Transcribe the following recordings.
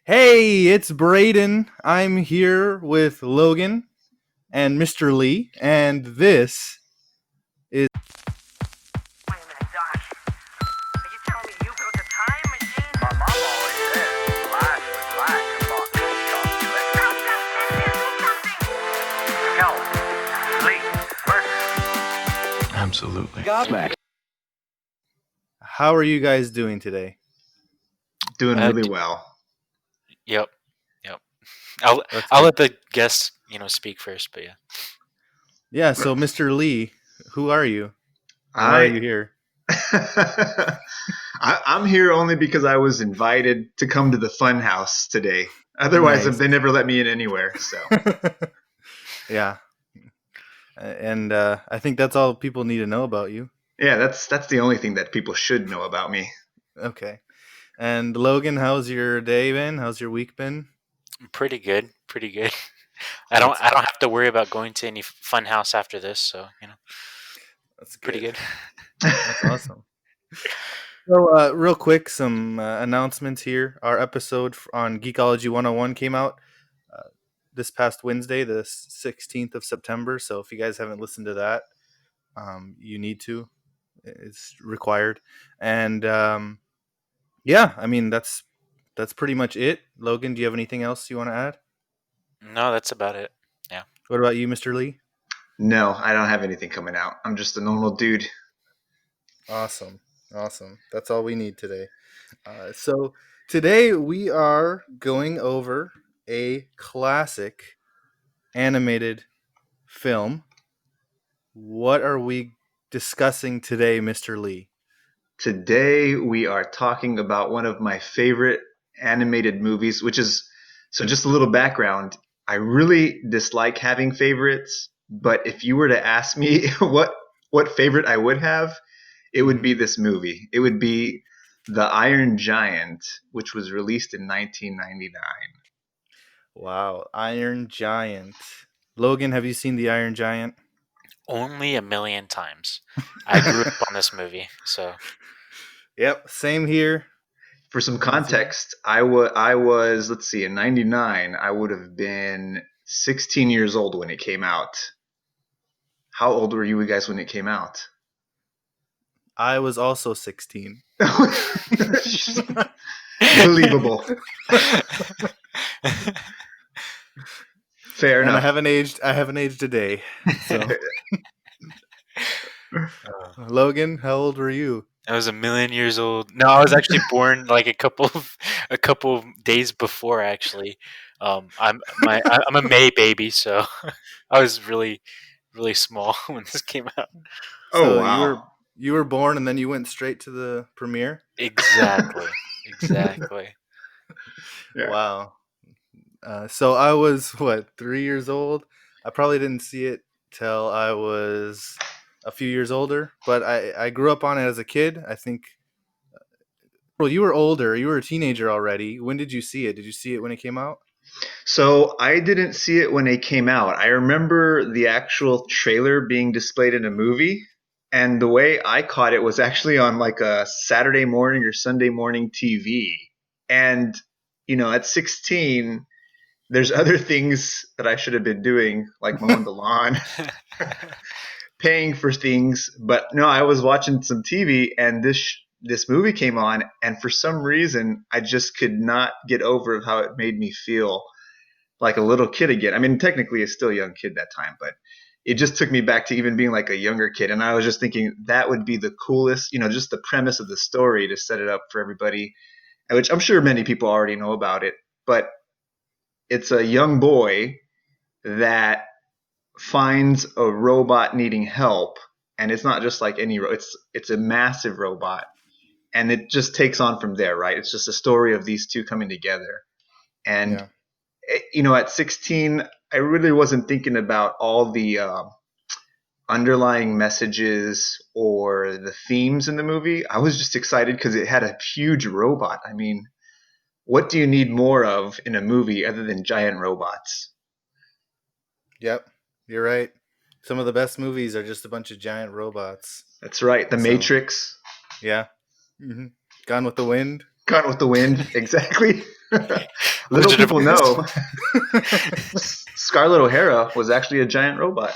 Hey, it's Braden. I'm here with Logan and Mr. Lee, and this is. Wait a minute, Doc. Are you telling me you built a time machine? My mom always said life was like a box of chocolate. No, do something! Lee, first. Absolutely. Gobsmack. How are you guys doing today? Doing really well. Yep. I'll That's I'll good. let the guests speak first, but yeah. Yeah, so Mr. Lee, who are you? And why are you here? I'm here only because I was invited to come to the fun house today. Otherwise, Nice. they never let me in anywhere. So Yeah. And I think that's all people need to know about you. yeah, that's the only thing that people should know about me. Okay. And Logan, how's your day been? How's your week been? Pretty good. I don't That's have to worry about going to any fun house after this, so That's pretty good. That's awesome. So, real quick, some announcements here. Our episode on Geekology 101 came out this past Wednesday, the 16th of September. So, if you guys haven't listened to that, you need to. It's required. And yeah, I mean, that's pretty much it. Logan, do you have anything else you want to add? No, that's about it. Yeah. What about you, Mr. Lee? No, I don't have anything coming out. I'm just a normal dude. Awesome. Awesome. That's all we need today. So, today we are going over a classic animated film. What are we discussing today, Mr. Lee? Today we are talking about one of my favorite animated movies, which is so just a little background. I really dislike having favorites, but if you were to ask me what favorite I would have, it would be this movie. It would be The Iron Giant, which was released in 1999. Wow, Iron Giant. Logan, have you seen The Iron Giant? Only a million times. I grew up on this movie, so Yep, same here. For some Let me see. context, I was, let's see, in 99, I would have been 16 years old when it came out. How old were you guys when it came out? I was also 16. Believable. Fair And enough. I haven't aged a day. So, Logan, how old were you? I was a million years old. No, I was actually born like a couple of days before. Actually, I'm a May baby, so I was really small when this came out. Oh So wow. you were born and then you went straight to the premiere? Exactly. Yeah. Wow. So I was what, 3 years old? I probably didn't see it till I was a few years older, but I grew up on it as a kid. I think. Well, you were older. You were a teenager already. When did you see it? Did you see it when it came out? So I didn't see it when it came out. I remember the actual trailer being displayed in a movie, and the way I caught it was actually on like a Saturday morning or Sunday morning TV. And at 16, there's other things that I should have been doing, like mowing the lawn, paying for things. But no, I was watching some TV, and this movie came on, and for some reason, I just could not get over how it made me feel like a little kid again. I mean, technically, it's still a young kid that time, but it just took me back to even being like a younger kid. And I was just thinking that would be the coolest, just the premise of the story to set it up for everybody, which I'm sure many people already know about it. But it's a young boy that finds a robot needing help, and it's not just like any it's a massive robot, and it just takes on from there, right? It's just a story of these two coming together. And Yeah. at 16, I really wasn't thinking about all the underlying messages or the themes in the movie. I was just excited because it had a huge robot. I mean, what do you need more of in a movie other than giant robots? Yep. You're right. Some of the best movies are just a bunch of giant robots. That's right. The So, Matrix, yeah. hmm Gone with the Wind. Gone with the Wind, exactly. Little Wizard of people Oz. know Scarlett O'Hara was actually a giant robot.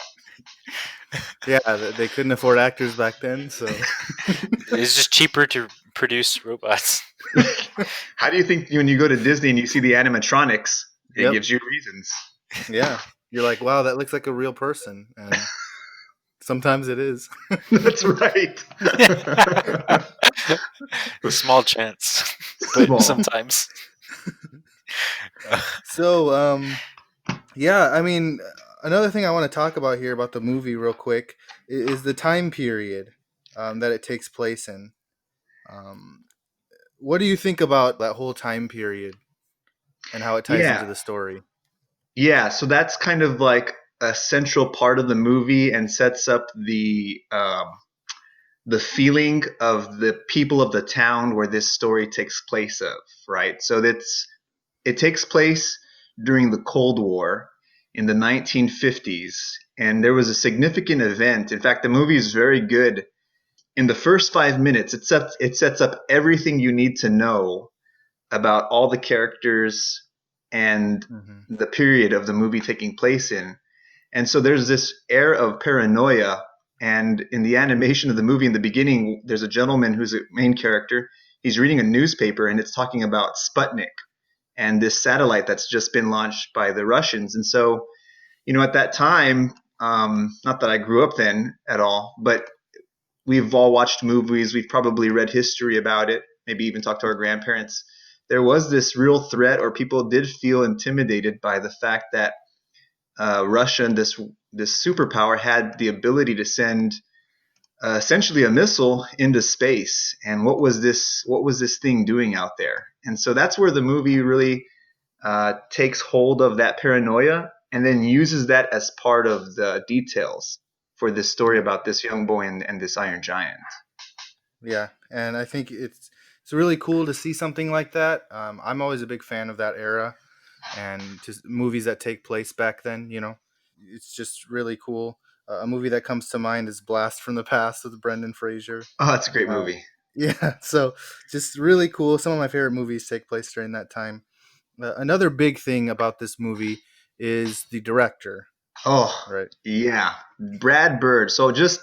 Yeah, they couldn't afford actors back then, so It's just cheaper to produce robots. How do you think when you go to Disney and you see the animatronics, it Yep. gives you reasons? yeah, you're like, wow, that looks like a real person, and sometimes it is. That's right. Small chance, but Small. sometimes. So, yeah, I mean, another thing I want to talk about here about the movie, real quick, is the time period that it takes place in. Um, what do you think about that whole time period and how it ties into Yeah. the story? Yeah, so that's kind of like a central part of the movie and sets up the feeling of the people of the town where this story takes place of, right? So it takes place during the Cold War in the 1950s, and there was a significant event. In fact, the movie is very good. In the first 5 minutes, it sets up everything you need to know about all the characters and Hmm. the period of the movie taking place in. And so there's this air of paranoia. And in the animation of the movie, in the beginning, there's a gentleman who's a main character. He's reading a newspaper and it's talking about Sputnik and this satellite that's just been launched by the Russians. And so, at that time, not that I grew up then at all, but we've all watched movies. We've probably read history about it, maybe even talked to our grandparents. There was this real threat, or people did feel intimidated by the fact that Russia and this superpower had the ability to send essentially a missile into space. And what was this thing doing out there? And so that's where the movie really takes hold of that paranoia and then uses that as part of the details for this story Yeah. about this young boy and this Iron Giant. Yeah, and I think it's really cool to see something like that. I'm always a big fan of that era and just movies that take place back then. It's just really cool. A movie that comes to mind is Blast from the Past with Brendan Fraser. Oh, it's a great Uh, movie. yeah, so just really cool. Some of my favorite movies take place during that time. Another big thing about this movie is the director, Oh, right? yeah. Brad Bird. So just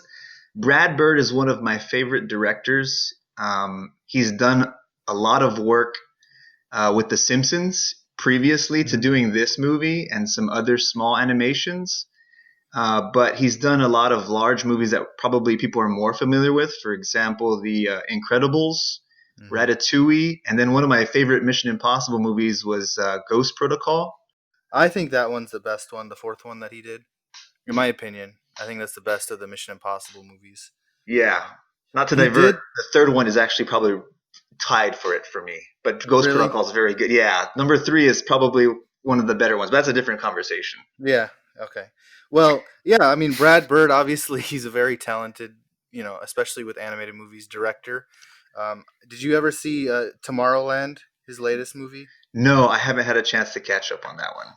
Brad Bird is one of my favorite directors. He's done a lot of work with The Simpsons previously to Mhm. doing this movie and some other small animations. But he's done a lot of large movies that probably people are more familiar with. For example, The Incredibles, Mhm. Ratatouille, and then one of my favorite Mission Impossible movies was Ghost Protocol. I think that one's the best one, the fourth one that he did. In my opinion, I think that's the best of the Mission Impossible movies. Yeah. Um, Not to he divert, did the third one is actually probably tied for it for me. But Ghost really, Protocol is very good. Yeah. Number three is probably one of the better ones, but that's a different conversation. yeah, okay. Well, yeah, I mean Brad Bird. Obviously, he's a very talented, especially with animated movies, director. Did you ever see Tomorrowland, his latest movie? No, I haven't had a chance to catch up on that one.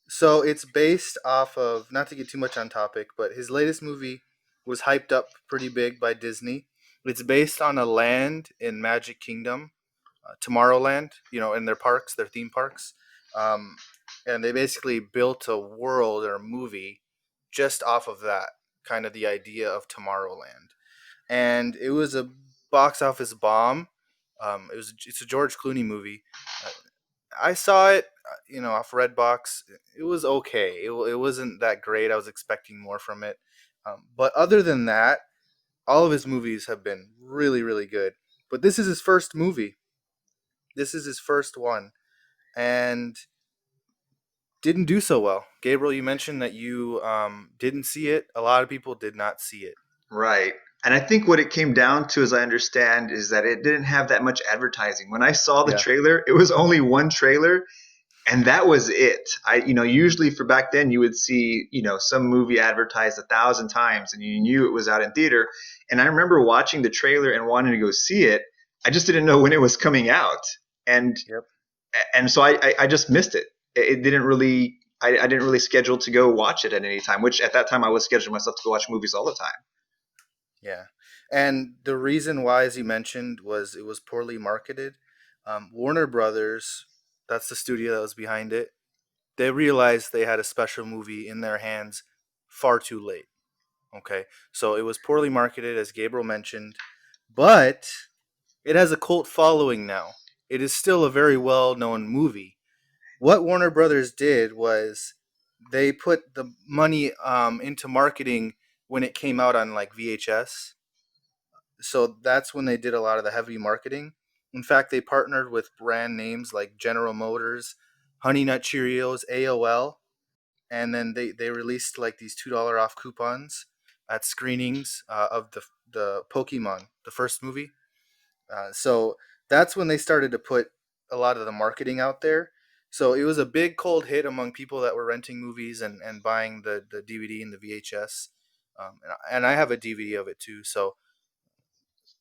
So it's based off of, not to get too much on topic, but his latest movie was hyped up pretty big by Disney. It's based on a land in Magic Kingdom, Tomorrowland, in their parks, their theme parks. Um, and they basically built a world or a movie just off of that, kind of the idea of Tomorrowland. And it was a box office bomb. It's a George Clooney movie. Uh, I saw it, off Redbox. It was okay. It wasn't that great. I was expecting more from it. But other than that, all of his movies have been really, really good. But this is his first movie. This is his first one, and didn't do so well. Gabriel, you mentioned that you didn't see it. A lot of people did not see it. Right. And I think what it came down to, as I understand, is that it didn't have that much advertising. When I saw the Yeah. trailer, it was only one trailer, and that was it. Usually for back then, you would see, some movie advertised 1,000 times, and you knew it was out in theater. And I remember watching the trailer and wanting to go see it. I just didn't know when it was coming out, and Yep. and so I just missed it. It didn't really. I didn't really schedule to go watch it at any time. Which at that time I was scheduling myself to go watch movies all the time. Yeah. And the reason why, as you mentioned, was it was poorly marketed. Warner Brothers That's the studio that was behind it. They realized they had a special movie in their hands far too late. Okay, so it was poorly marketed, as Gabriel mentioned, but it has a cult following now. It is still a very well known movie. What Warner Brothers did was they put the money into marketing when it came out on like VHS. So that's when they did a lot of the heavy marketing. In fact, they partnered with brand names like General Motors, Honey Nut Cheerios, AOL, and then they released like these $2 off coupons at screenings of the Pokemon, the first movie. So that's when they started to put a lot of the marketing out there. So it was a big cold hit among people that were renting movies and buying the DVD and the VHS. And I have a DVD of it too. So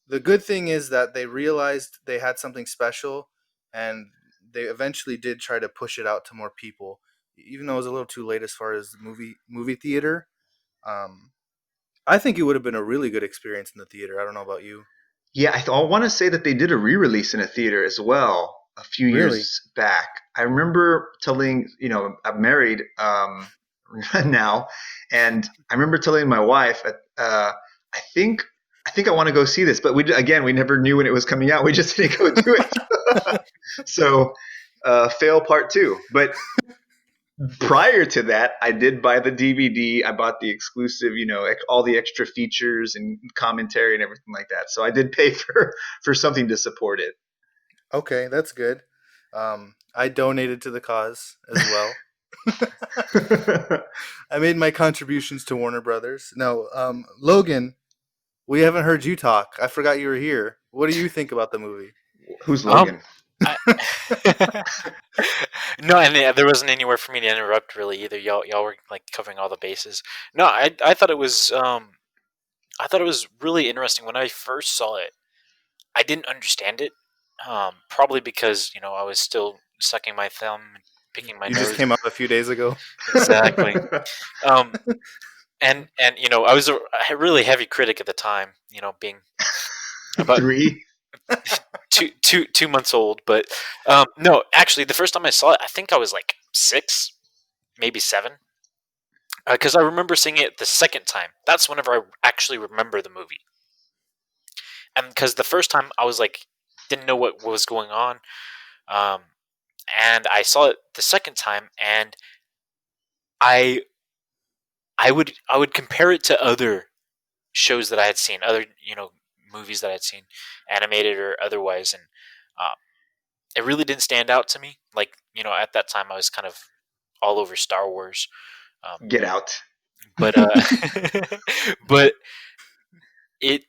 the good thing is that they realized they had something special, and they eventually did try to push it out to more people, even though it was a little too late as far as the movie theater. Um, I think it would have been a really good experience in the theater. I don't know about you. Yeah, I want to say that they did a re-release in a theater as well a few Really? years back. I remember telling, I'm married now, and I remember telling my wife, I think I think I want to go see this, but we never knew when it was coming out. We just didn't go do it. So, fail part two. But prior to that, I did buy the DVD. I bought the exclusive, all the extra features and commentary and everything like that. So I did pay for something to support it. Okay, that's good. I donated to the cause as well. I made my contributions to Warner Brothers. No, Logan, we haven't heard you talk. I forgot you were here. What do you think about the movie? Who's Um, Logan? I, no, and there wasn't anywhere for me to interrupt really either. Y'all were like covering all the bases. No, I thought it was I thought it was really interesting when I first saw it. I didn't understand it, probably because I was still sucking my thumb, and picking my You just nose. came out a few days ago. Exactly. Um, and I was a really heavy critic at the time. Being about Three. 2 months old. But no, actually, the first time I saw it, I think I was like 6, maybe 7, because I remember seeing it the second time. That's whenever I actually remember the movie, and because the first time I was like didn't know what was going on, um, and I saw it the second time, and I I would compare it to other shows that I had seen, other movies that I had seen, animated or otherwise, and um, it really didn't stand out to me. Like at that time, I was kind of all over Star Wars, um, Get out. but but it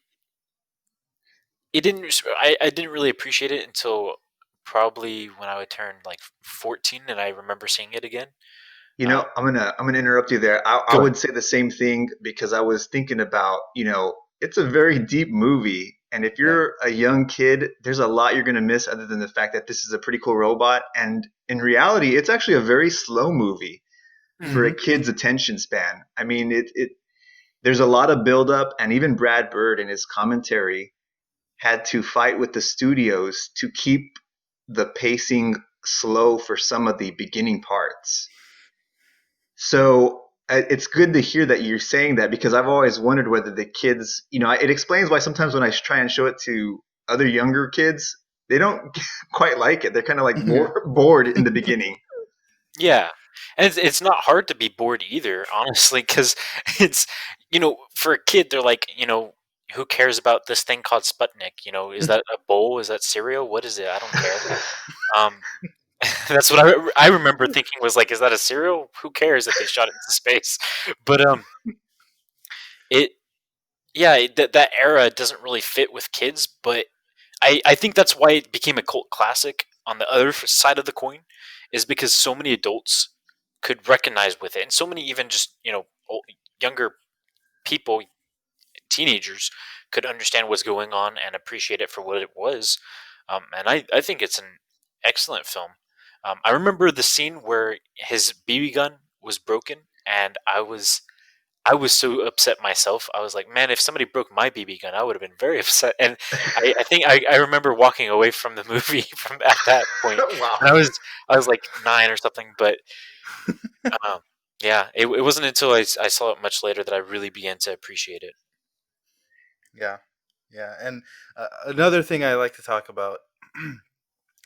it didn't. I didn't really appreciate it until probably when I would turn like 14, and I remember seeing it again. Uh, I'm gonna interrupt you there. I Go ahead. would say the same thing because I was thinking about, it's a very deep movie, and if Yeah. you're a young kid, there's a lot you're gonna miss other than the fact that this is a pretty cool robot. And in reality, it's actually a very slow movie for a Hmm. kid's attention span. I mean, it there's a lot of buildup, and even Brad Bird in his commentary had to fight with the studios to keep the pacing slow for some of the beginning parts. So it's good to hear that you're saying that because I've always wondered whether the kids, it explains why sometimes when I try and show it to other younger kids, they don't quite like it. They're kind of like bored in the beginning. Yeah, and it's not hard to be bored either, honestly, because it's for a kid, they're like who cares about this thing called Sputnik? Is that a bowl? Is that cereal? What is it? I don't care. Um, that's what I remember thinking was like, is that a cereal? Who cares if they shot it into space? But it yeah, that era doesn't really fit with kids, but I think that's why it became a cult classic. On the other side of the coin, is because so many adults could recognize with it, and so many even just younger people, teenagers, could understand what's going on and appreciate it for what it was. And I think it's an excellent film. I remember the scene where his BB gun was broken, and I was so upset myself. I was like, man, if somebody broke my BB gun, I would have been very upset. And I think I remember walking away from the movie from at that point, Wow. and I was like 9 or something. But um, yeah, it wasn't until I saw it much later that I really began to appreciate it. Yeah, yeah. And another thing I like to talk about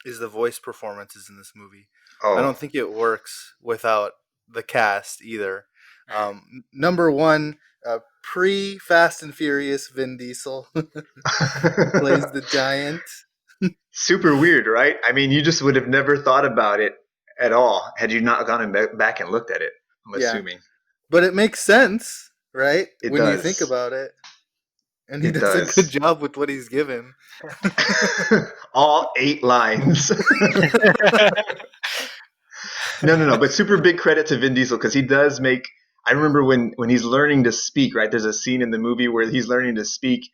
is the voice performances in this movie. I Oh. don't think it works without the cast either. Number one, pre Fast and Furious Vin Diesel plays the giant. Super weird, right? I mean, you just would have never thought about it at all had you not gone back and looked at it, I'm Yeah, assuming. but it makes sense, right? It When you think does. about it. And he It does a good does. job with what he's given. All 8 lines. No. But super big credit to Vin Diesel because he does make. I remember when he's learning to speak. Right, there's a scene in the movie where he's learning to speak,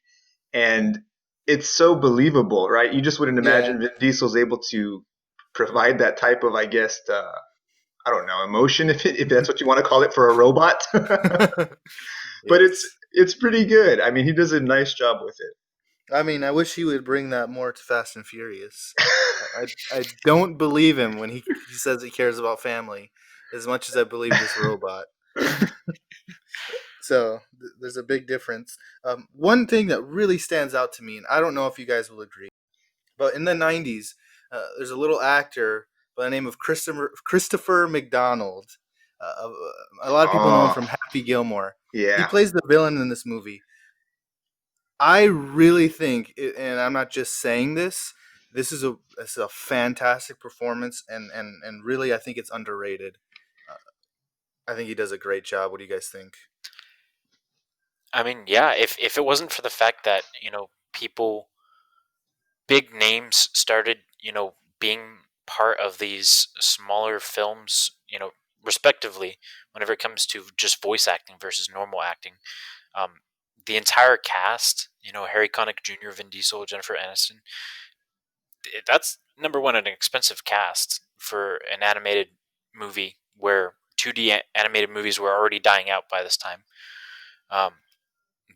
and it's so believable. Right, you just wouldn't Yeah. imagine Vin Diesel's able to provide that type of, I guess, I don't know, emotion if that's what you want to call it for a robot. But it's Yes. it's pretty good. I mean, he does a nice job with it. I mean, I wish he would bring that more to Fast and Furious. I don't believe him when he says he cares about family as much as I believe this robot. So there's a big difference. One thing that really stands out to me, and I don't know if you guys will agree, but in the 90s, there's a little actor by the name of Christopher McDonald. A lot of people know him Oh, from Happy Gilmore. He yeah. plays the villain in this movie. I really think, and I'm not just saying this. This is a fantastic performance, and really, I think it's underrated. Uh, I think he does a great job. What do you guys think? I mean, yeah, if it wasn't for the fact that people, big names started being part of these smaller films, respectively, whenever it comes to just voice acting versus normal acting, um, the entire cast, Harry Connick Jr., Vin Diesel, Jennifer Aniston, that's number one, an expensive cast for an animated movie where 2D animated movies were already dying out by this time. Um,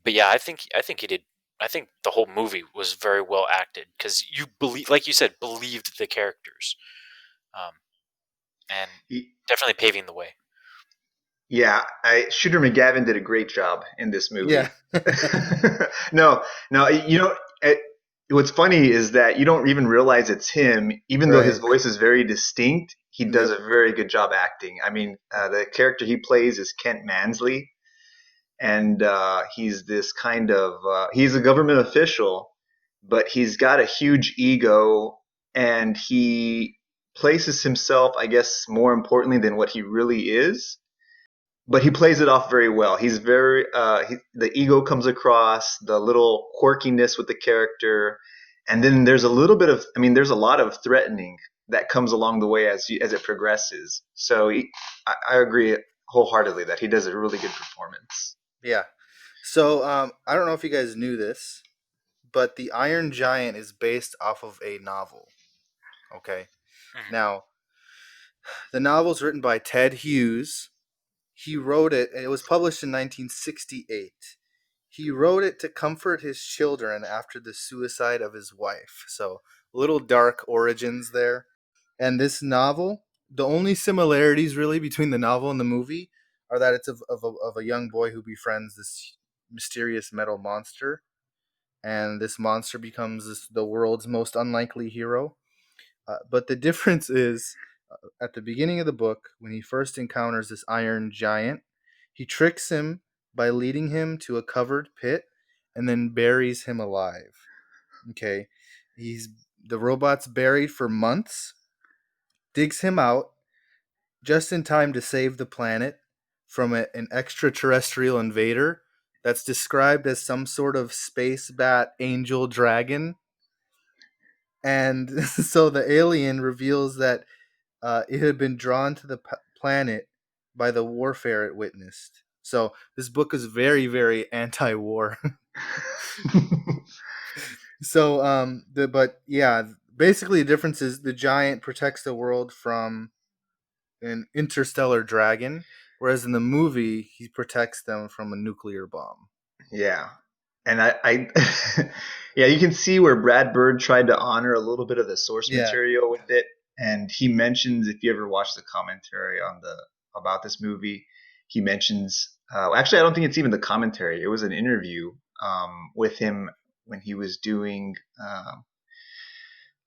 but yeah, I think he did. I think the whole movie was very well acted because you believe, like you said, believed the characters, um, and definitely paving the way. Yeah, Shooter McGavin did a great job in this Yeah, movie. No, no, what's funny is that you don't even realize it's him, even though his right. voice is very distinct. He does Yep. a very good job acting. I mean, the character he plays is Kent Mansley, and he's this kind of he's a government official, but he's got a huge ego, and he places himself, I guess, more importantly than what he really is, but he plays it off very well. He's very the ego comes across, the little quirkiness with the character, and then there's a little bit of, I mean, there's a lot of threatening that comes along the way as it progresses. So I agree wholeheartedly that he does a really good performance. Yeah. So I don't know if you guys knew this, but the Iron Giant is based off of a novel. Okay. Mhm. Now, the novel's written by Ted Hughes. He wrote it, and it was published in 1968. He wrote it to comfort his children after the suicide of his wife. So, little dark origins there. And this novel, the only similarities really between the novel and the movie are that it's of a young boy who befriends this mysterious metal monster. And this monster becomes the world's most unlikely hero. But the difference is at the beginning of the book, when he first encounters this iron giant, he tricks him by leading him to a covered pit and then buries him alive. Okay. He's the robot's buried for months, digs him out just in time to save the planet from an extraterrestrial invader that's described as some sort of space bat angel dragon. And so the alien reveals that it had been drawn to the planet by the warfare it witnessed. So this book is very, very anti-war. So, but yeah, basically the difference is the giant protects the world from an interstellar dragon, whereas in the movie he protects them from a nuclear bomb. Yeah. And I yeah, you can see where Brad Bird tried to honor a little bit of the source Yeah. material with it. And he mentions, if you ever watch the commentary on the about this movie, he mentions actually I don't think it's even the commentary. It was an interview with him when he was doing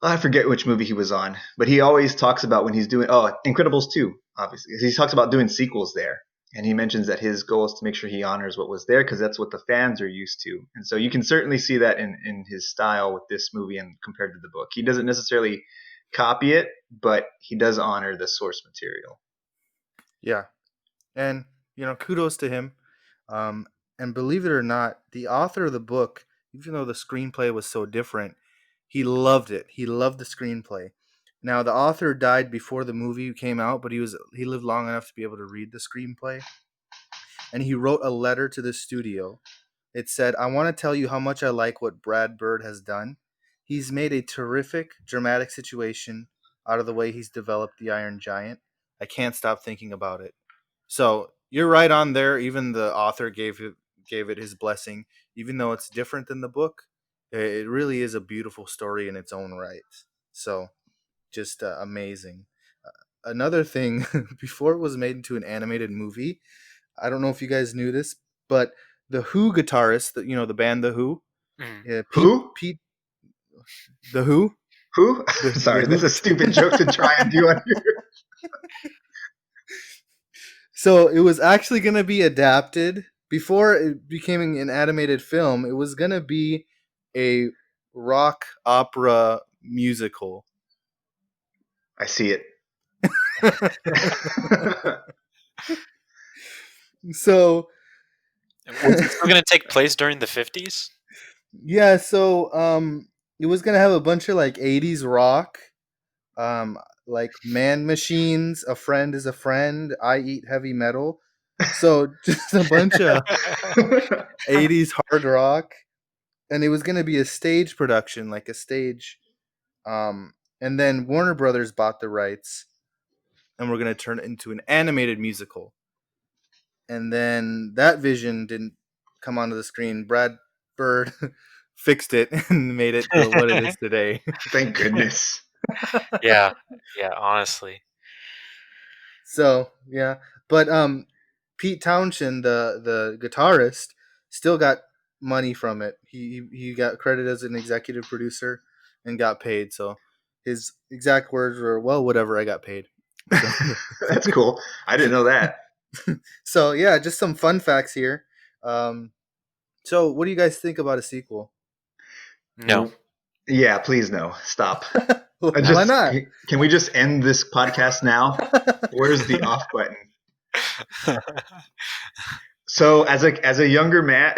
I forget which movie he was on, but he always talks about when he's doing Incredibles 2, obviously. He talks about doing sequels there. And he mentions that his goal is to make sure he honors what was there because that's what the fans are used to. And so you can certainly see that in his style with this movie and compared to the book. He doesn't necessarily copy it, but he does honor the source material. Yeah. And, kudos to him. And believe it or not, the author of the book, even though the screenplay was so different, he loved it. He loved the screenplay. Now, the author died before the movie came out, but he lived long enough to be able to read the screenplay. And he wrote a letter to the studio. It said, "I want to tell you how much I like what Brad Bird has done. He's made a terrific dramatic situation out of the way he's developed the Iron Giant. I can't stop thinking about it." So you're right on there. Even the author gave it his blessing, even though it's different than the book. It really is a beautiful story in its own right. So just amazing. Another thing, before it was made into an animated movie, I don't know if you guys knew this, but the Who guitarist, the band The Who, Mm. Who? Pete, The Who, Who? the Sorry, this is Who. a stupid joke to try and do on here. So it was actually going to be adapted before it became an animated film. It was going to be a rock opera musical. I see it. So Was it still going to take place during the 50s? yeah, so it was going to have a bunch of like 80s rock, like Man Machines, A Friend is a Friend, I Eat Heavy Metal. So just a bunch of 80s hard rock, and it was going to be a stage production, like a stage. And then Warner Brothers bought the rights, and we're going to turn it into an animated musical. And then that vision didn't come onto the screen. Brad Bird fixed it and made it to what it is today. Thank goodness. Yeah, honestly. So yeah, but Pete Townshend, the guitarist, still got money from it. He got credited as an executive producer and got paid. So his exact words were, "Well, whatever, I got paid." So, That's cool. I didn't know that. so yeah, just some fun facts here. So what do you guys think about a sequel? No. Yeah, please no. Stop. Why not? Can we just end this podcast now? Where's the off button? So as a younger man,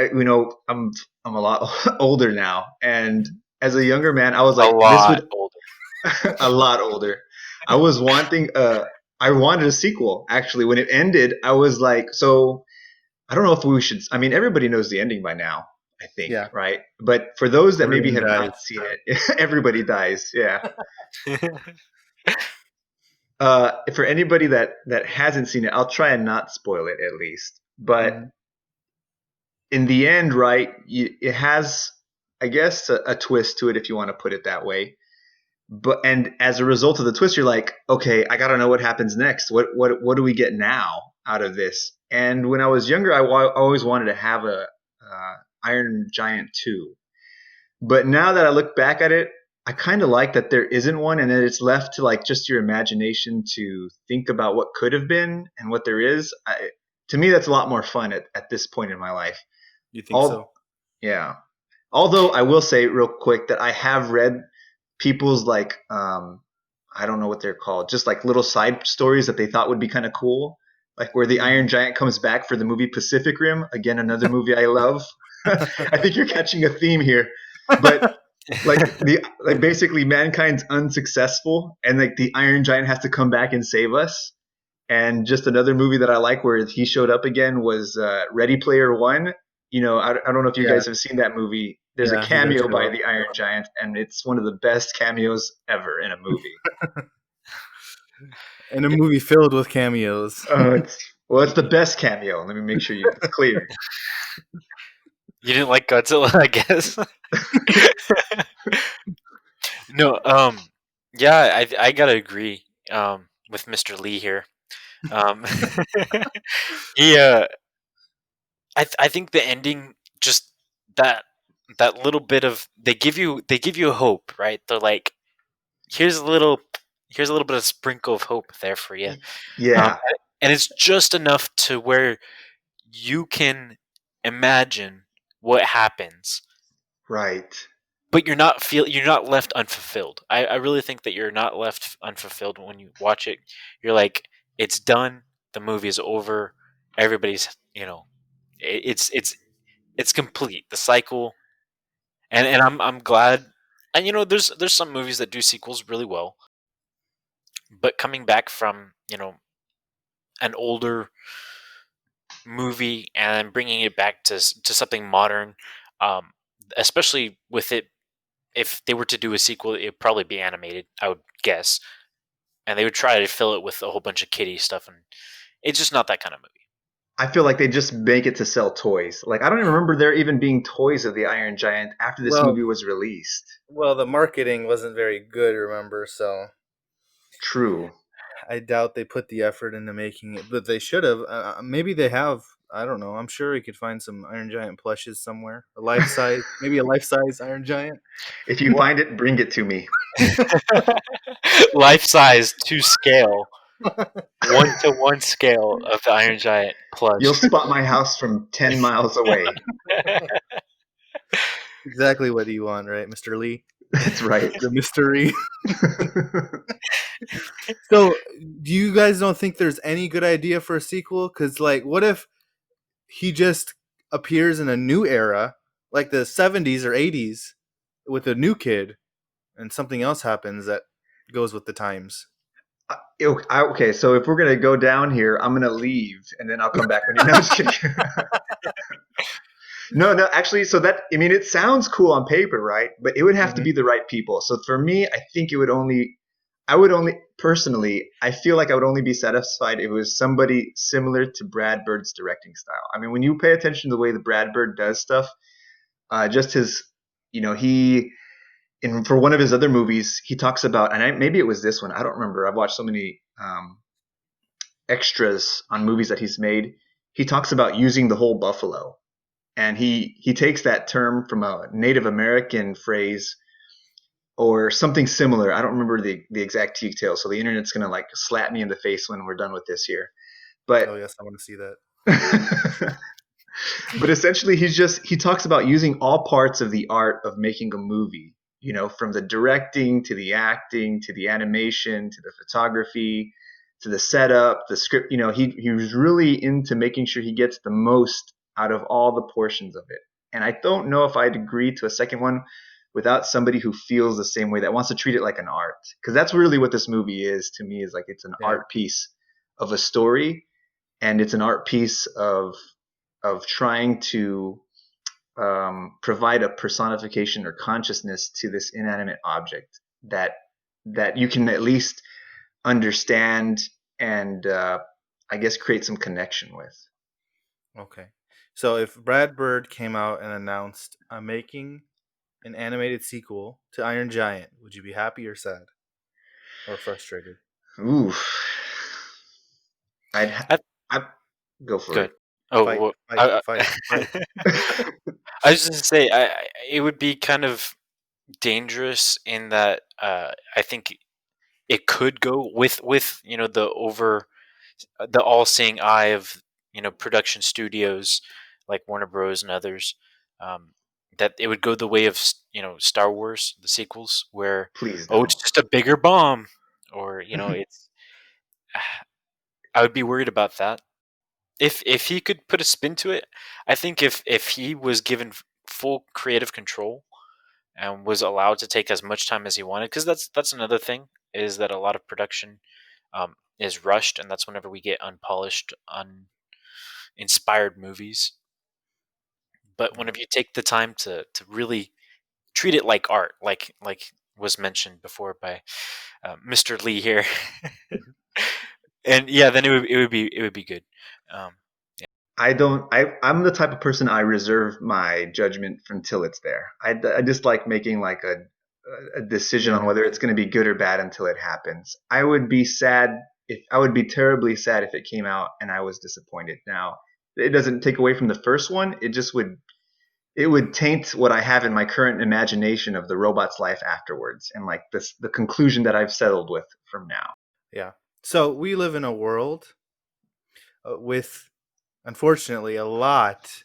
I'm a lot older now, and as a younger man, I was like, a lot this would older. a lot older. I was wanting I wanted a sequel. Actually, when it ended, I was like, so I don't know if we should. I mean, everybody knows the ending by now, I think, Yeah. right? But for those that maybe have Everyone not seen it, everybody dies. Yeah. For anybody that hasn't seen it, I'll try and not spoil it at least. But Mhm. in the end, right, it has, I guess, a twist to it if you want to put it that way. And as a result of the twist, you're like, okay, I gotta know what happens next. What do we get now out of this? And when I was younger, I always wanted to have a Iron Giant 2. But now that I look back at it, I kind of like that there isn't one, and that it's left to like just your imagination to think about what could have been and what there is. To me, that's a lot more fun at this point in my life. You think so? Yeah. Although I will say real quick that I have read people's like I don't know what they're called, just like little side stories that they thought would be kind of cool, like where the Iron Giant comes back for the movie Pacific Rim, again another movie I love. I think you're catching a theme here, but like basically mankind's unsuccessful, and like the Iron Giant has to come back and save us. And just another movie that I like where he showed up again was Ready Player One. I don't know if you guys have seen that movie. There's Yeah, a he does cameo show by up. the Iron Giant, and it's one of the best cameos ever in a movie. And a movie filled with cameos. It's Well, it's the best cameo. Let me make sure it's clear. You didn't like Godzilla, I guess. No, yeah, I gotta agree with Mr. Lee here. Um, he, I think the ending just that that little bit of they give you hope, right? They're like, here's a little here's a little bit of sprinkle of hope there for you, Yeah, and it's just enough to where you can imagine what happens, right. but you're not left unfulfilled. I really think that you're not left unfulfilled when you watch it. You're like, it's done, the movie is over, everybody's it's complete, the cycle. And I'm glad. And there's some movies that do sequels really well, but coming back from an older movie and bringing it back to something modern, um, especially with it, if they were to do a sequel, it'd probably be animated, I would guess, and they would try to fill it with a whole bunch of kiddie stuff, and it's just not that kind of movie. I feel like they just make it to sell toys. Like I don't even remember there even being toys of the Iron Giant after this Well, movie was released. well, the marketing wasn't very good, remember? So True. I doubt they put the effort into making it, but they should have. Maybe they have. I don't know. I'm sure we could find some Iron Giant plushes somewhere. A life size, maybe a life size Iron Giant. If you find it, bring it to me. Life size to scale, 1-to-1 scale of the Iron Giant plush. You'll spot my house from 10 miles away. Exactly what do you want, right, Mr. Lee? That's right. The mystery. So, do you guys don't think there's any good idea for a sequel? Because, like, what if he just appears in a new era, like the 70s or 80s, with a new kid, and something else happens that goes with the times? Okay, so if we're gonna go down here, I'm gonna leave and then I'll come back when you're not just kidding. No, no, actually, so that I mean, it sounds cool on paper, right? But it would have to Mhm. be the right people. So for me, I think I would only personally, I feel like I would only be satisfied if it was somebody similar to Brad Bird's directing style. I mean, when you pay attention to the way that Brad Bird does stuff, just his, he in for one of his other movies, he talks about, and maybe it was this one, I don't remember. I've watched so many extras on movies that he's made. He talks about using the whole buffalo, and he takes that term from a Native American phrase or something similar. I don't remember the exact details, so the internet's gonna like slap me in the face when we're done with this here. But Oh yes, I want to see that. but essentially he talks about using all parts of the art of making a movie, from the directing to the acting to the animation to the photography to the setup, the script. He was really into making sure he gets the most out of all the portions of it. And I don't know if I'd agree to a second one without somebody who feels the same way, that wants to treat it like an art, because that's really what this movie is to me, is like it's an Yeah. art piece of a story, and it's an art piece of trying to provide a personification or consciousness to this inanimate object that you can at least understand and I guess create some connection with. Okay. So if Brad Bird came out and announced, I'm making an animated sequel to Iron Giant, would you be happy or sad or frustrated? Ooh, I'd I, I go for good. it. Oh, Fight, well, fight, fight, fight. I was just gonna say, it would be kind of dangerous in that I think it could go with the all-seeing eye of production studios like Warner Bros. And others, um, that it would go the way of Star Wars, the sequels, where Please it's don't. just a bigger bomb, or it's. I would be worried about that. If he could put a spin to it, I think if he was given full creative control and was allowed to take as much time as he wanted, because that's another thing, is that a lot of production is rushed, and that's whenever we get unpolished, uninspired movies. But whenever you take the time to really treat it like art, like was mentioned before by Mr. Lee here, And yeah, then it would be good. Um, I'm the type of person I reserve my judgment until it's there. I just like making like a decision on Yeah. whether it's going to be good or bad until it happens. I would be terribly sad if it came out and I was disappointed. Now, it doesn't take away from the first one. It would taint what I have in my current imagination of the robot's life afterwards and like the conclusion that I've settled with from now. Yeah. So we live in a world with, unfortunately, a lot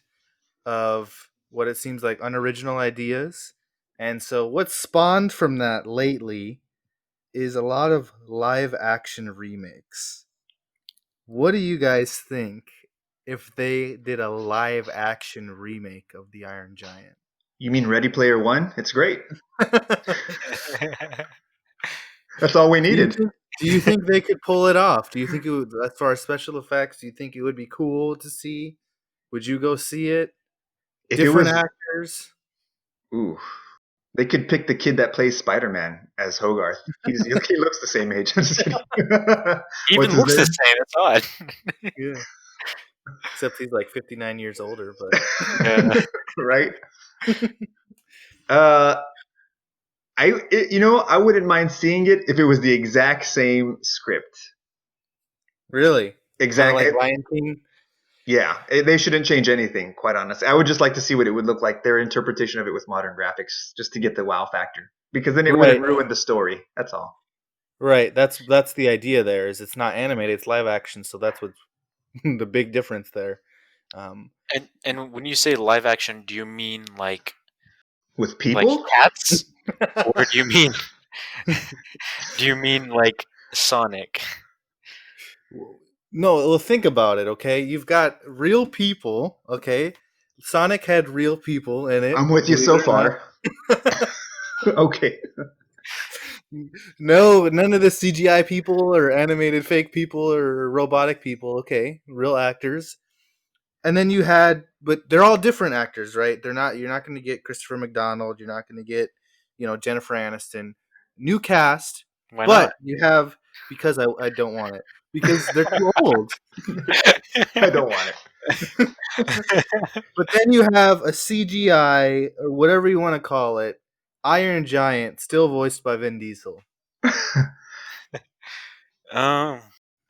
of what it seems like unoriginal ideas. And so what spawned from that lately is a lot of live action remakes. What do you guys think if they did a live action remake of the Iron Giant? You mean Ready Player One? It's great. That's all we do you needed. think do you think they could pull it off? Do you think it would, as far as special effects, do you think it would be cool to see? Would you go see it? If it Different was, actors? ooh, they could pick the kid that plays Spider-Man as Hogarth. He looks the same age. I'm just kidding. What's even his looks the name? same. That's odd. Yeah. Except he's like 59 years older, but Yeah. Right? Uh, I wouldn't mind seeing it if it was the exact same script. really? Kind of Exact. like Lion King? Yeah, they shouldn't change anything. Quite honestly, I would just like to see what it would look like, their interpretation of it with modern graphics, just to get the wow factor. Because then it Right. wouldn't ruin the story. That's all. Right. That's the idea there is it's not animated, it's live action, so that's what the big difference there. And when you say live action, do you mean With like people, cats, or do you mean like Sonic? No, well, think about it, okay? You've got real people, okay? Sonic had real people in it, I'm with you believe so it or not. far. Okay. No, none of the CGI people or animated fake people or robotic people, okay? Real actors. And then you had, but they're all different actors, right? You're not going to get Christopher McDonald, you're not going to get, Jennifer Aniston. New cast, Why but not? you have, because I don't want it, because they're too old. I don't want it. But then you have a CGI or whatever you want to call it, Iron Giant, still voiced by Vin Diesel. Um,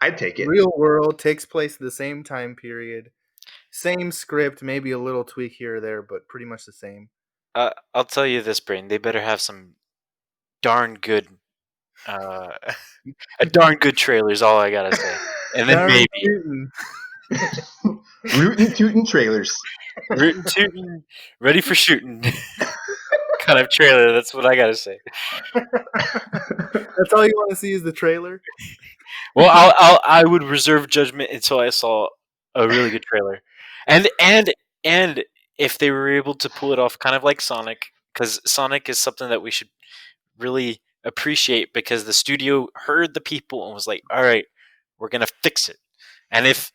I'd take it. Real world, takes place the same time period, same script, maybe a little tweak here or there, but pretty much the same. I'll tell you this, Brain. They better have some darn good, uh, a darn good trailer is all I gotta say. And then Darn maybe tootin'. Rootin' tootin' trailers. rootin' tootin', ready for shooting kind of trailer. That's what I gotta say. That's all you want to see is the trailer. Well, I would reserve judgment until I saw a really good trailer, and if they were able to pull it off, kind of like Sonic, because Sonic is something that we should really appreciate because the studio heard the people and was like, "All right, we're gonna fix it." And if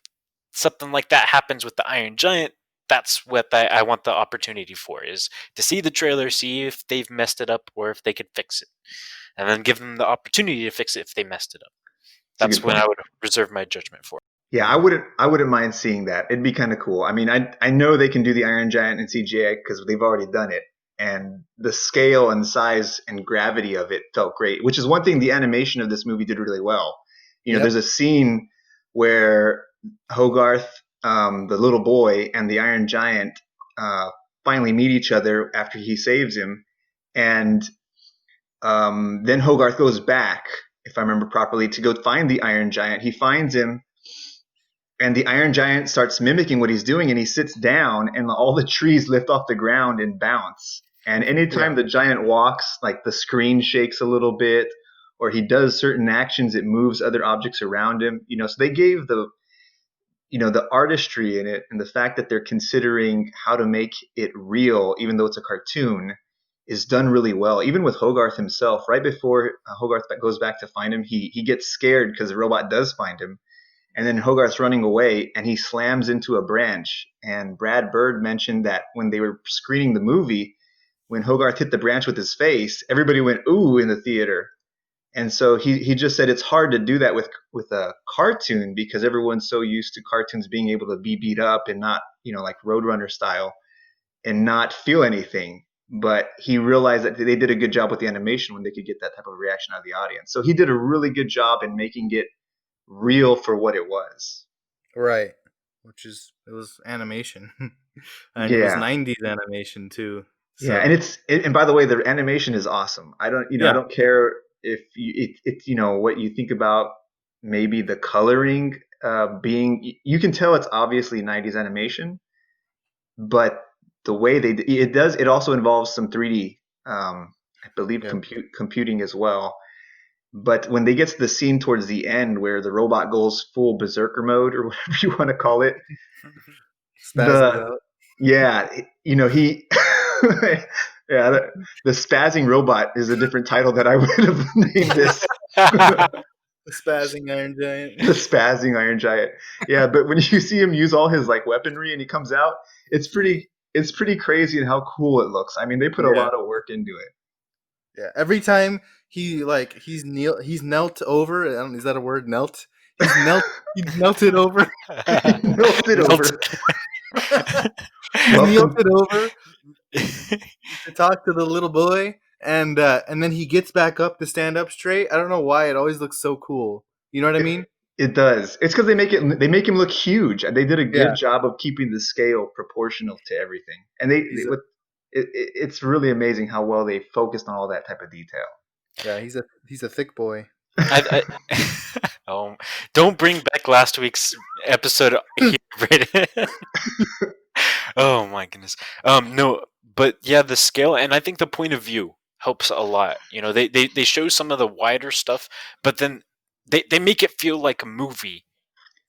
something like that happens with the Iron Giant, that's what I want the opportunity for, is to see the trailer, see if they've messed it up or if they could fix it, and then give them the opportunity to fix it if they messed it up. That's a That's good when point. I would reserve my judgment for. Yeah, I wouldn't mind seeing that. It'd be kind of cool. I mean, I know they can do the Iron Giant in CGI because they've already done it, and the scale and size and gravity of it felt great. Which is one thing the animation of this movie did really well. Yep. There's a scene where Hogarth, the little boy, and the Iron Giant finally meet each other after he saves him, and then Hogarth goes back, if I remember properly, to go find the Iron Giant. He finds him, and the Iron Giant starts mimicking what he's doing, and he sits down, and all the trees lift off the ground and bounce. And anytime the giant walks, like the screen shakes a little bit, or he does certain actions, it moves other objects around him. So they gave the artistry in it, and the fact that they're considering how to make it real, even though it's a cartoon, is done really well. Even with Hogarth himself, right before Hogarth goes back to find him, he gets scared because the robot does find him. And then Hogarth's running away, and he slams into a branch. And Brad Bird mentioned that when they were screening the movie, when Hogarth hit the branch with his face, everybody went, ooh, in the theater. And so he just said it's hard to do that with a cartoon because everyone's so used to cartoons being able to be beat up and not, like Roadrunner style and not feel anything. But he realized that they did a good job with the animation when they could get that type of reaction out of the audience. So he did a really good job in making it real for what it was. Right. It was animation. And it was Yeah. 90s animation too. Yeah, So, and by the way, the animation is awesome. I don't, I yeah. don't care if it's what you think about maybe the coloring being. You can tell it's obviously 90s animation, but the way it also involves some 3D, I believe, Yeah. computing as well. But when they get to the scene towards the end where the robot goes full berserker mode or whatever you want to call it, Spazzes the out. yeah, he yeah, the spazzing robot is a different title that I would have named this. The spazzing Iron Giant. The spazzing Iron Giant. Yeah, but when you see him use all his like weaponry and he comes out, it's pretty crazy and how cool it looks. I mean, they put a Yeah. lot of work into it. Yeah. Every time he's knelt over. Is that a word? Knelt. He's melted over. Melted over. He Welcome. melted over to talk to the little boy, and then he gets back up to stand up straight. I don't know why it always looks so cool. You know what I mean? It does. It's because they make him look huge. They did a good Yeah. job of keeping the scale proportional to everything, and it's really amazing how well they focused on all that type of detail. Yeah, he's a thick boy. Oh, don't bring back last week's episode here, Brayden. Oh my goodness. No, but yeah, the scale and I think the point of view helps a lot. They show some of the wider stuff, but then they make it feel like a movie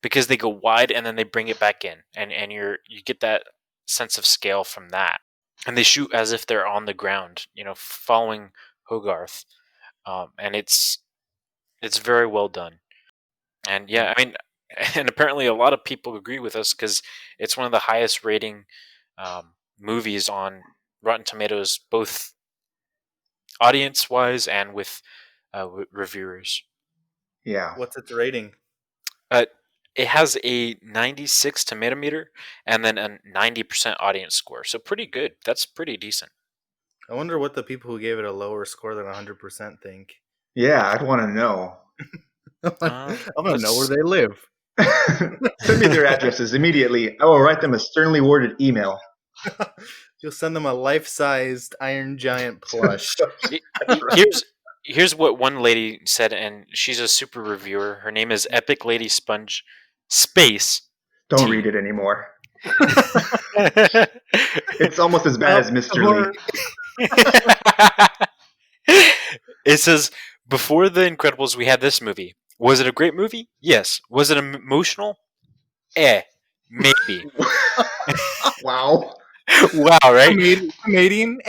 because they go wide and then they bring it back in, and you get that sense of scale from that. And they shoot as if they're on the ground, following Hogarth, and it's very well done. And yeah, I mean, and apparently a lot of people agree with us because it's one of the highest rating movies on Rotten Tomatoes, both audience wise and with reviewers. Yeah. What's its rating? It has a 96 tomato meter and then a 90% audience score. So pretty good. That's pretty decent. I wonder what the people who gave it a lower score than 100% think. Yeah, I'd want to know. I want to know where they live. Send me their addresses immediately. I will write them a sternly worded email. You'll send them a life-sized Iron Giant plush. Here's what one lady said, and she's a super reviewer. Her name is Epic Lady Sponge Space. Don't read it anymore. It's almost as bad as Mr. Lee. It says, before The Incredibles, we had this movie. Was it a great movie? Yes. Was it emotional? Maybe. Wow. Wow, right? Canadian?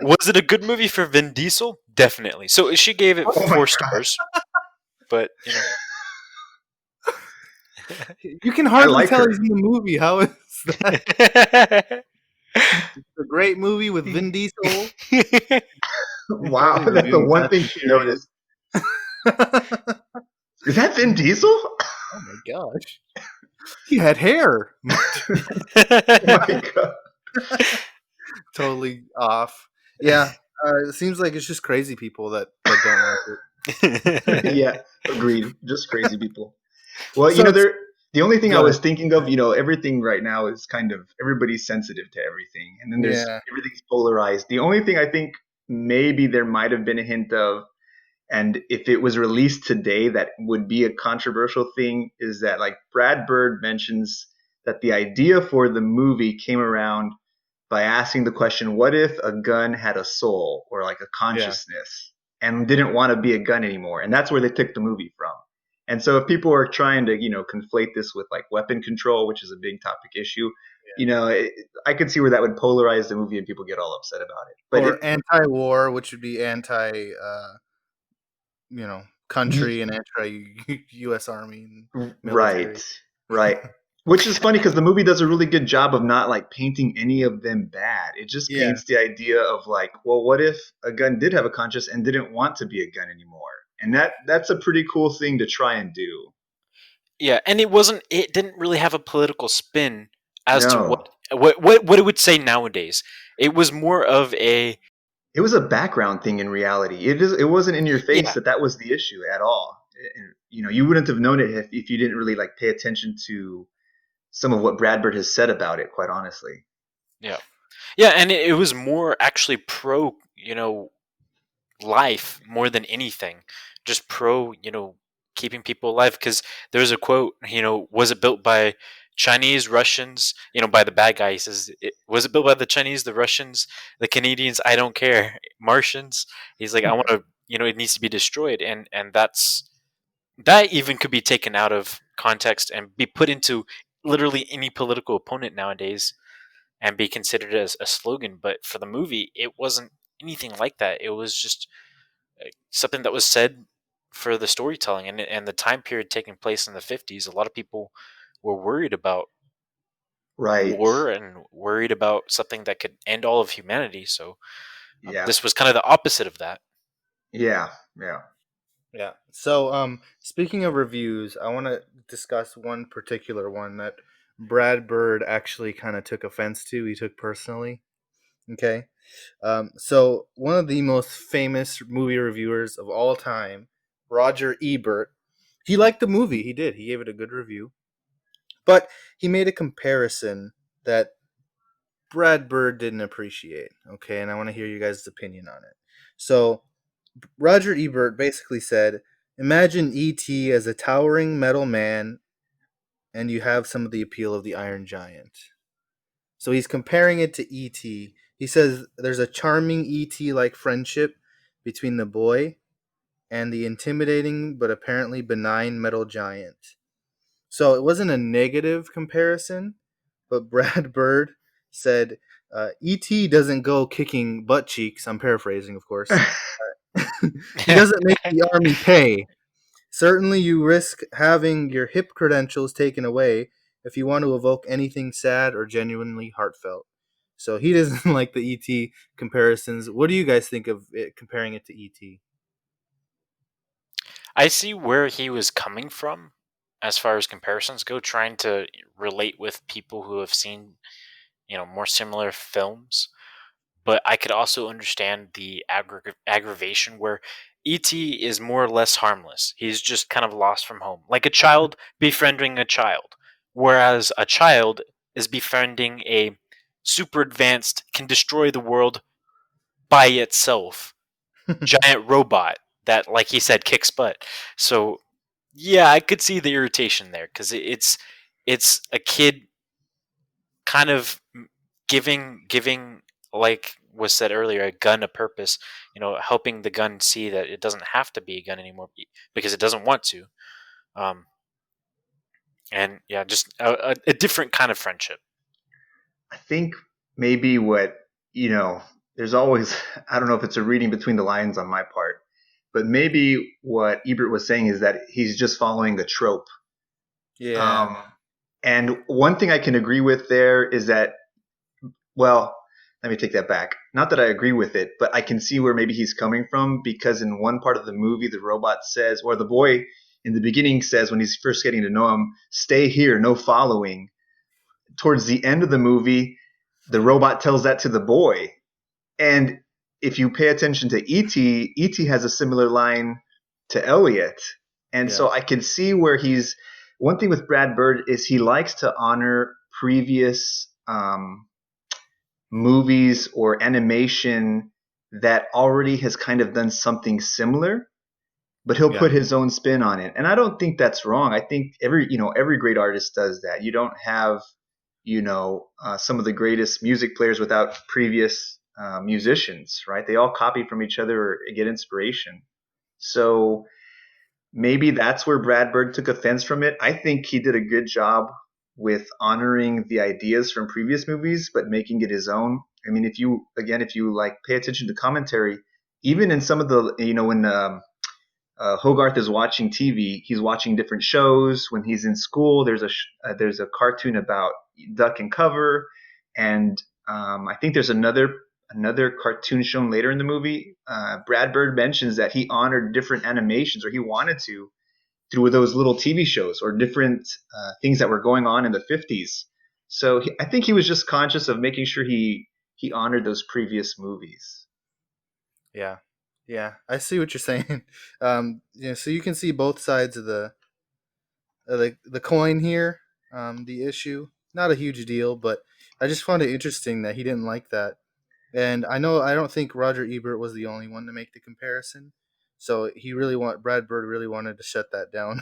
Was it a good movie for Vin Diesel? Definitely. So she gave it 4 stars. But, You can hardly like tell her. he's in the movie. How is that? It's a great movie with Vin Diesel. Wow, that's the one thing she noticed. Is that Vin Diesel? Oh my gosh. He had hair. Oh my god. Totally off. Yeah. It seems like it's just crazy people that don't like it. Yeah, agreed. Just crazy people. Well, So the only thing Go I was thinking of, everything right now is kind of everybody's sensitive to everything, and then Yeah. everything's polarized. The only thing I think maybe there might have been a hint of, and if it was released today, that would be a controversial thing, is that like Brad Bird mentions that the idea for the movie came around by asking the question, what if a gun had a soul or like a consciousness and didn't want to be a gun anymore? And that's where they took the movie from. And so if people are trying to, conflate this with like weapon control, which is a big topic issue, I could see where that would polarize the movie and people get all upset about it. But or anti-war, which would be anti, country and anti-U.S. Army. And military. Right. Which is funny because the movie does a really good job of not like painting any of them bad. It just Yeah. paints the idea of like, well, what if a gun did have a conscience and didn't want to be a gun anymore? And that's a pretty cool thing to try and do. Yeah, and it wasn't. It didn't really have a political spin as to No. what it would say nowadays. It was more of a It was a background thing in reality. It wasn't in your face yeah, that was the issue at all. And, you wouldn't have known it if you didn't really like pay attention to some of what Brad Bird has said about it, quite honestly. yeah, yeah, and it was more actually pro, life more than anything, just pro, keeping people alive. Because there's a quote, was it built by Chinese, Russians, by the bad guy? He says, was it built by the Chinese, the Russians, the Canadians? I don't care. Martians. He's like, I want to, it needs to be destroyed, and that even could be taken out of context and be put into literally any political opponent nowadays and be considered as a slogan. But for the movie, it wasn't anything like that. It was just something that was said for the storytelling, and the time period taking place in the 50s. A lot of people were worried about Right. war and worried about something that could end all of humanity. So Yeah. this was kind of the opposite of that. Yeah. Yeah. Yeah. So, speaking of reviews, I want to discuss one particular one that Brad Bird actually kind of took offense to. He took personally. Okay. So one of the most famous movie reviewers of all time, Roger Ebert, he liked the movie. He did. He gave it a good review, but he made a comparison that Brad Bird didn't appreciate. Okay, and I want to hear you guys' opinion on it. So Roger Ebert basically said, imagine E.T. as a towering metal man, and you have some of the appeal of the Iron Giant. So he's comparing it to E.T. He says there's a charming E.T. like friendship between the boy and the intimidating but apparently benign metal giant. So it wasn't a negative comparison, but Brad Bird said E.T. doesn't go kicking butt cheeks. I'm paraphrasing, of course. He doesn't make the army pay. Certainly, you risk having your hip credentials taken away if you want to evoke anything sad or genuinely heartfelt. So he doesn't like the ET comparisons. What do you guys think of it comparing it to ET? I see where he was coming from as far as comparisons go, trying to relate with people who have seen, more similar films. But I could also understand the aggravation where ET is more or less harmless. He's just kind of lost from home, like a child befriending a child, whereas a child is befriending a super advanced, can destroy the world by itself giant robot that, like he said, kicks butt. So yeah, I could see the irritation there because it's a kid kind of giving, like was said earlier, a gun a purpose. Helping the gun see that it doesn't have to be a gun anymore because it doesn't want to. Um, and yeah, just a different kind of friendship. I think maybe there's always, I don't know if it's a reading between the lines on my part, but maybe what Ebert was saying is that he's just following the trope. Yeah. Um, and one thing I can agree with there is that, well, let me take that back. Not that I agree with it, but I can see where maybe he's coming from because in one part of the movie, the robot says, or the boy in the beginning says when he's first getting to know him, stay here, no following. Towards the end of the movie, the robot tells that to the boy. And if you pay attention to E.T., E.T. has a similar line to Elliot. And so Yes. I can see where he's. One thing with Brad Bird is he likes to honor previous movies or animation that already has kind of done something similar, but he'll Yeah. put his own spin on it. And I don't think that's wrong. I think every great artist does that. You don't have some of the greatest music players without previous musicians, right? They all copy from each other or get inspiration. So maybe that's where Brad Bird took offense from it. I think he did a good job with honoring the ideas from previous movies, but making it his own. I mean, if you like pay attention to commentary, even in some of the, when Hogarth is watching TV. He's watching different shows. When he's in school, there's a cartoon about duck and cover, and I think there's another cartoon shown later in the movie. Brad Bird mentions that he honored different animations, or he wanted to, through those little TV shows or different things that were going on in the 50s. So I think he was just conscious of making sure he honored those previous movies. Yeah, yeah, I see what you're saying. So you can see both sides of the coin here. The issue, not a huge deal, but I just found it interesting that he didn't like that. And I don't think Roger Ebert was the only one to make the comparison. So Brad Bird really wanted to shut that down.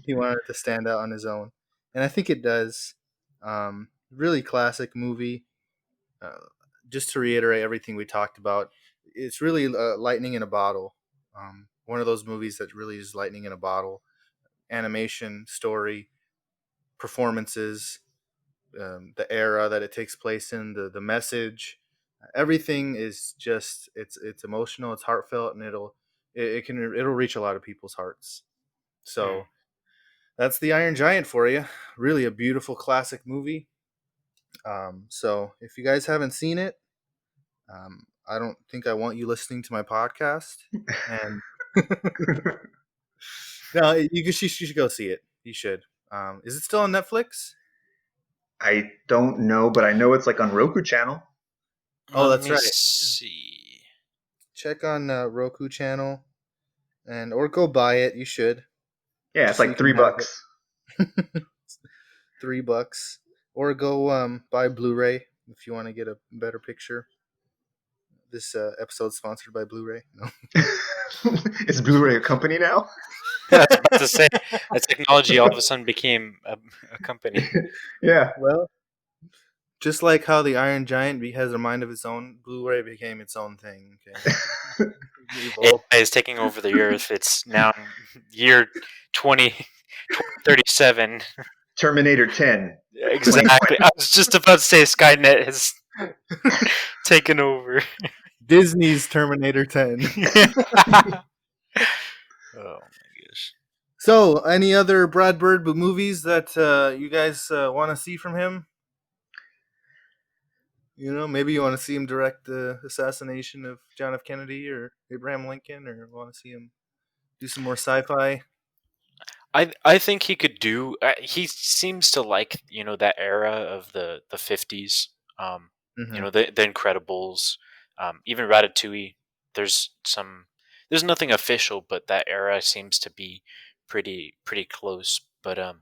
He wanted it to stand out on his own, and I think it does. Really classic movie. Uh, just to reiterate everything we talked about, it's really lightning in a bottle. One of those movies that really is lightning in a bottle. Animation, story, performances, the era that it takes place in, the message, everything is just it's emotional, it's heartfelt, and it'll reach a lot of people's hearts. So that's the Iron Giant for you. Really a beautiful classic movie. So if you guys haven't seen it, I don't think I want you listening to my podcast. And no, you should go see it. You should. Is it still on Netflix? I don't know, but I know it's like on Roku channel. Oh, Let that's me right. See. Check on Roku channel, or go buy it. You should. Yeah, Just it's so like you can have $3. $3, or go buy Blu-ray if you want to get a better picture. This episode's sponsored by Blu-ray. No. Is Blu-ray a company now? I was about to say, that technology all of a sudden became a company. Yeah. Well, just like how the Iron Giant has a mind of its own, Blu-ray became its own thing. Okay. AI is taking over the earth. It's now year 2037. Terminator 10. Exactly. I was just about to say Skynet has taken over. Disney's Terminator 10. Oh my gosh. So, any other Brad Bird movies that you guys want to see from him? Maybe you want to see him direct the assassination of John F. Kennedy or Abraham Lincoln, or want to see him do some more sci-fi. I think he could do. He seems to like that era of the 50s. The Incredibles, even Ratatouille. There's nothing official, but that era seems to be pretty close. But I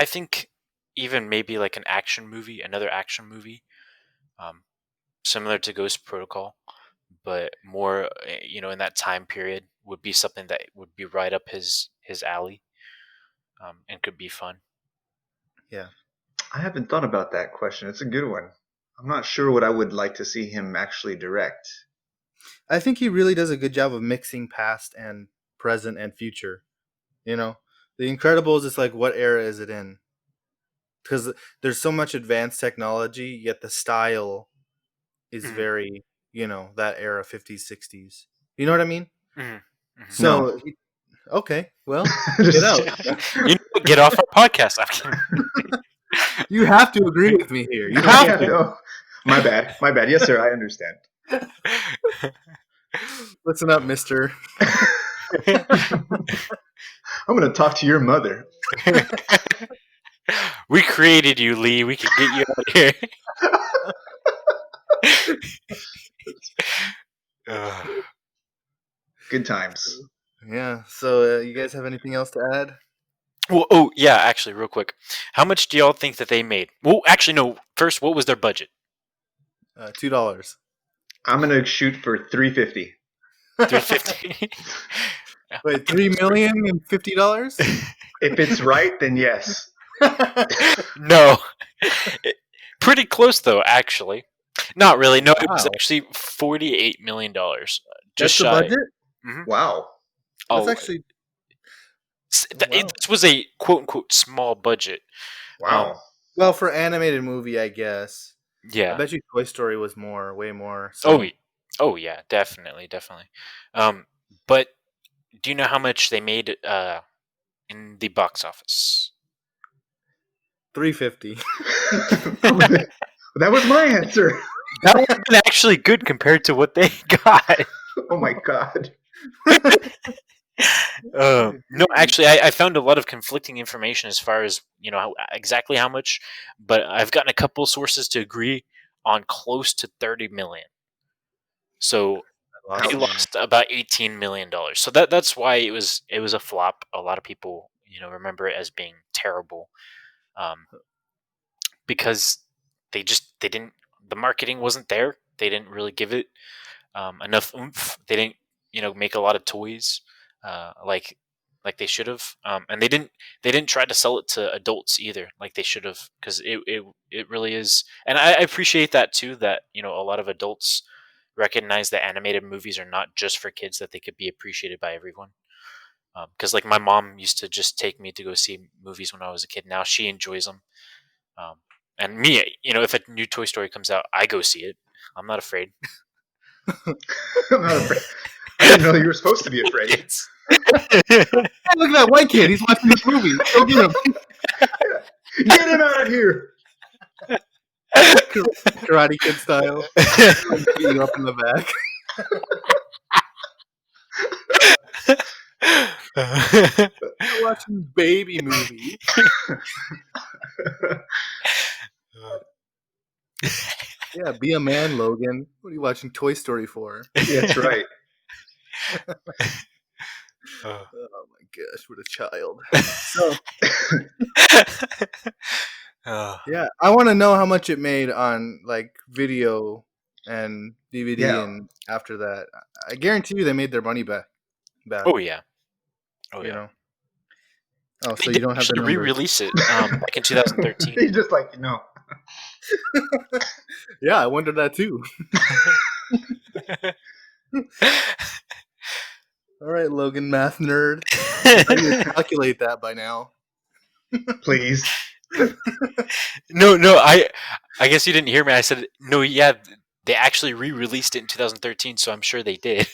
think even maybe like another action movie, similar to Ghost Protocol, but more in that time period would be something that would be right up his alley, and could be fun. Yeah. I haven't thought about that question. It's a good one. I'm not sure what I would like to see him actually direct. I think he really does a good job of mixing past and present and future. The Incredibles is like, what era is it in? Because there's so much advanced technology, yet the style is very, that era, 50s, 60s. You know what I mean? So, okay, well, get out. Get off our podcast. You have to agree with me here. You have to. No. My bad. Yes, sir. I understand. Listen up, mister. I'm going to talk to your mother. We created you, Lee. We can get you out of here. Good times. Yeah. So, you guys have anything else to add? Well, oh yeah, actually, real quick, how much do y'all think that they made? Well, actually, no. First, what was their budget? $2. I'm going to shoot for $350. $350. Wait, $3,050? If it's right, then yes. No. Pretty close though, actually. Not really. No, it was Wow. actually $48 million. Just That's shy. the budget? Wow. That's Oh, actually... this was a quote unquote small budget. Wow. Well, for animated movie, I guess. I Yeah. bet you Toy Story was way more. So. Oh yeah, definitely. But do you know how much they made in the box office? $350. That was my answer. That would have been actually good compared to what they got. Oh my god. No, actually, I found a lot of conflicting information as far as exactly how much, but I've gotten a couple sources to agree on close to 30 million. So they Ouch. lost about $18 million. So that's why it was a flop. A lot of people remember it as being terrible, because they didn't, the marketing wasn't there. They didn't really give it enough oomph. They didn't make a lot of toys like they should have, and they didn't try to sell it to adults either like they should have, because it really is. And I appreciate that too, that a lot of adults recognize that animated movies are not just for kids, that they could be appreciated by everyone. Because like my mom used to just take me to go see movies when I was a kid. Now she enjoys them. And me, if a new Toy Story comes out, I go see it. I'm not afraid. I'm not afraid. I didn't know you were supposed to be afraid. Yes. Hey, look at that white kid. He's watching this movie. Go get him. Get him out of here. Karate Kid style. Beat you up in the back. You're watching baby movie. Yeah, be a man, Logan. What are you watching Toy Story for? Yeah, that's right. Oh my gosh, what a child. So, yeah, I want to know how much it made on like video and DVD, Yeah. and after that, I guarantee you they made their money back. Oh yeah. Oh You yeah. know. Oh, They so you did don't have the actually numbers. re-release it back in 2013. He's just like, no. Yeah, I wondered that too. All right, Logan, math nerd. I need to calculate that by now. Please. No, I guess you didn't hear me. I said no. Yeah, they actually re-released it in 2013, so I'm sure they did.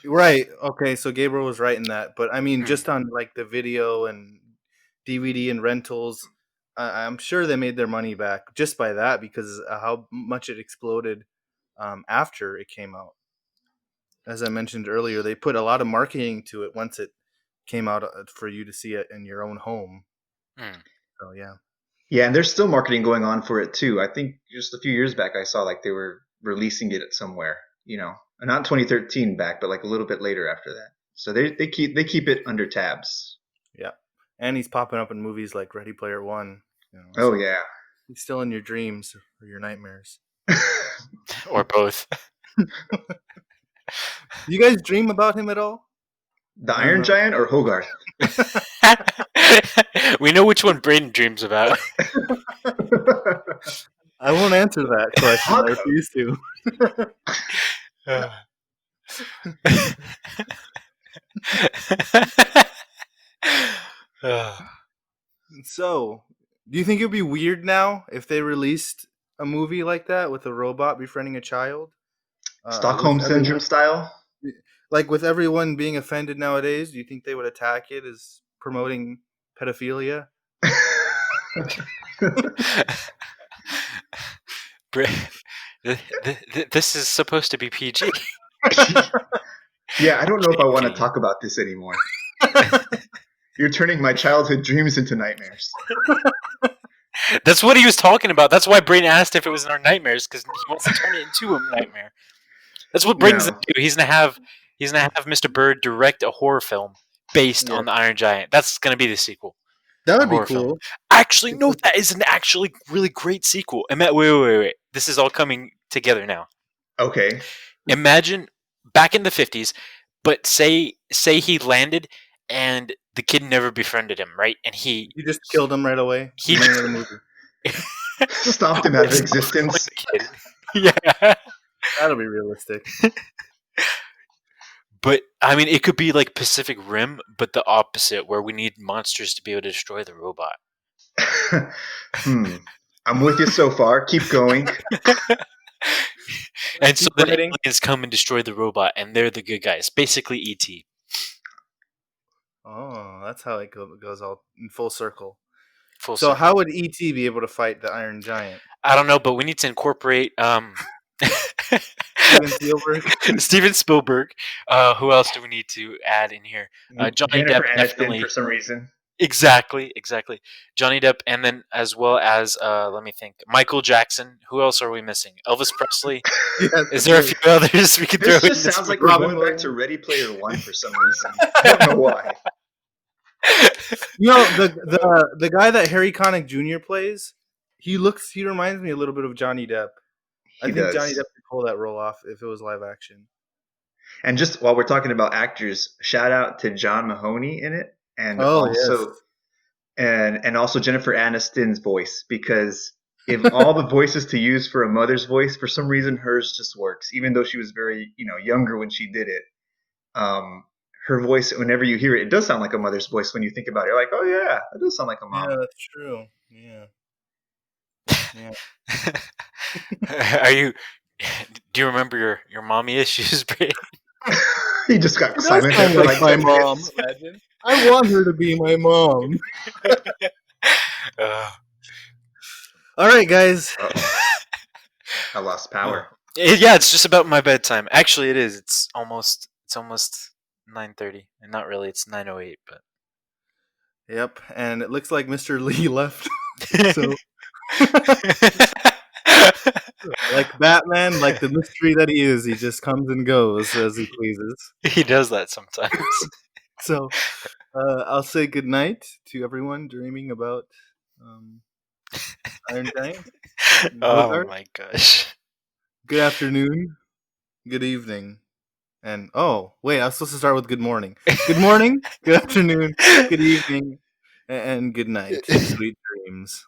Right. Okay, so Gabriel was right in that. But I mean, just on like the video and DVD and rentals, I'm sure they made their money back just by that, because how much it exploded after it came out. As I mentioned earlier, they put a lot of marketing to it once it came out for you to see it in your own home. So yeah. Yeah, and there's still marketing going on for it too. I think just a few years back I saw like they were releasing it somewhere, not 2013 back, but like a little bit later after that. So they keep it under tabs. Yeah. And he's popping up in movies like Ready Player One. Oh so yeah. he's still in your dreams or your nightmares. Or both. Do you guys dream about him at all? The Iron Giant or Hogarth? We know which one Braden dreams about. I won't answer that question. I refuse to. So, do you think it would be weird now if they released a movie like that with a robot befriending a child? Stockholm Syndrome style? Like with everyone being offended nowadays, do you think they would attack it as promoting pedophilia? This is supposed to be PG. Yeah, I don't know if I want to talk about this anymore. You're turning my childhood dreams into nightmares. That's what he was talking about. That's why Braden asked if it was in our nightmares, because he wants to turn it into a nightmare. That's what Braden's gonna do. He's gonna have Mr. Bird direct a horror film based on the Iron Giant. That's gonna be the sequel. That would be cool. Film. Actually, no, that is an actually really great sequel. Wait. This is all coming together now. Okay. Imagine back in the 50s, but say he landed and the kid never befriended him, right? And he just killed him right away. He stopped him out of existence. Yeah, that'll be realistic. But I mean, it could be like Pacific Rim, but the opposite, where we need monsters to be able to destroy the robot. I'm with you so far. Keep going. And so Keep then writing. aliens come and destroy the robot, and they're the good guys. Basically, E ET. Oh, that's how it goes all in full circle. Full So circle. how would ET be able to fight the Iron Giant? I don't know, but we need to incorporate Steven Spielberg. Steven Spielberg. Who else do we need to add in here? Johnny Jennifer Depp, Aniston definitely. for some reason. Exactly. Johnny Depp, and then as well as let me think, Michael Jackson. Who else are we missing? Elvis Presley. Yes, Is there a few others we could throw This in? just this sounds like movie? we're Robin going back to Ready Player One for some reason. I don't know why. You know the guy that Harry Connick Jr. plays. He reminds me a little bit of Johnny Depp. I He think does. Johnny Depp could pull that role off if it was live action. And just while we're talking about actors, shout out to John Mahoney in it, and Oh, also yes. and also Jennifer Aniston's voice, because if all the voices to use for a mother's voice, for some reason hers just works, even though she was very younger when she did it. Her voice, whenever you hear it, it does sound like a mother's voice when you think about it. You're like, oh yeah, that does sound like a mom. Yeah, that's true. Yeah. Are you? Do you remember your mommy issues, Brady? He just got It does silent there sound for like like my 10 mom. minutes. Imagine. I want her to be my mom. Uh, All right, guys. Uh-oh. I lost power. yeah, it's just about my bedtime. Actually, it is. It's almost 9:30, and not really. It's 9:08, but. Yep, and it looks like Mr. Lee left. So, like Batman, like the mystery that he is, he just comes and goes as he pleases. He does that sometimes. So, I'll say good night to everyone dreaming about Iron Giant. Oh Bogart. my gosh. Good afternoon, good evening, and oh wait, I was supposed to start with good morning. Good morning, good afternoon, good evening, and good night. Sweet dreams.